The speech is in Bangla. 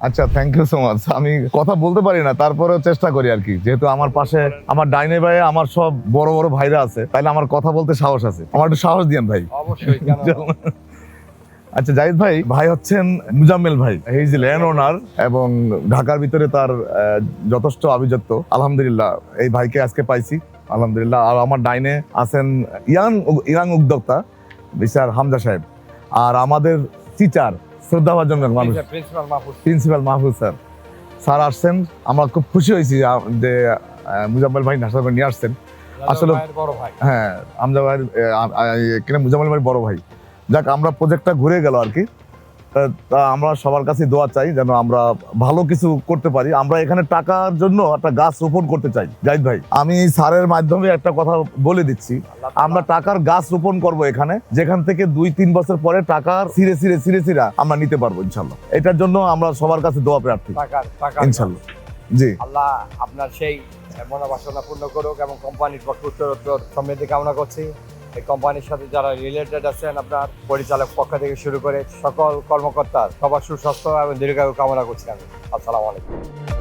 আচ্ছা, থ্যাংক ইউ সো মাচ। আমি কথা বলতে পারি না, তারপরেও চেষ্টা করি আর কি, যেহেতু আমার পাশে আমার ডাইনে ভাই আমার সব বড় বড় ভাইরা আছে, তাইলে আমার কথা বলতে সাহস আছে। আমার একটু সাহস দিয়েন ভাই। অবশ্যই, কেন না? আচ্ছা জাহিদ ভাই, ভাই হচ্ছেন মুজাম্মেল ভাই, হি ইজ ল্যান্ড ওনার এবং ঢাকার ভিতরে তার যথেষ্ট আভিজাত্য। আলহামদুলিল্লাহ এই ভাইকে আজকে পাইছি, আলহামদুলিল্লাহ। আর আমার ডাইনে আছেন ইয়াং উদ্যোক্তা মিস্টার হামজা সাহেব, আর আমাদের টিচার শ্রদ্ধাভাজন মানুষ principal Mahfuz. Principal Mahfuz sir. Sir আসছেন, আমরা খুব খুশি হয়েছি যে মুজাম্মেল ভাই নাসার ভাই নিয়ে আসছেন। আসলে বড় ভাই। হ্যাঁ, হামজা ভাই এখানে মুজাম্মেল ভাই বড় ভাই। যাক, আমরা প্রজেক্টটা ঘুরে গেল আর কি। তা আমরা সবার কাছে দোয়া চাই যেন আমরা ভালো কিছু করতে পারি। আমরা এখানে টাকার জন্য একটা গাছ রোপণ করতে চাই। জাহিদ ভাই, আমি স্যারের মাধ্যমে একটা কথা বলে দিচ্ছি, আমরা টাকার গাছ রোপণ করব এখানে, যেখান থেকে 2-3 বছর পরে টাকার সিরে আমরা নিতে পারবো ইনশাল্লাহ। এটার জন্য আমরা সবার কাছে দোয়া প্রার্থী ইনশাল্লাহ। জি, আল্লাহ আপনার সেই মনোবাসনা পূর্ণ করুক এবং কোম্পানির পক্ষে উত্তরোত্তর সমৃদ্ধি কামনা করছি। এই কোম্পানির সাথে যারা রিলেটেড আছেন, আপনার পরিচালক পক্ষ থেকে শুরু করে সকল কর্মকর্তার সবার সুস্বাস্থ্য এবং দীর্ঘায়ু কামনা করছি আমি। আসসালামু আলাইকুম।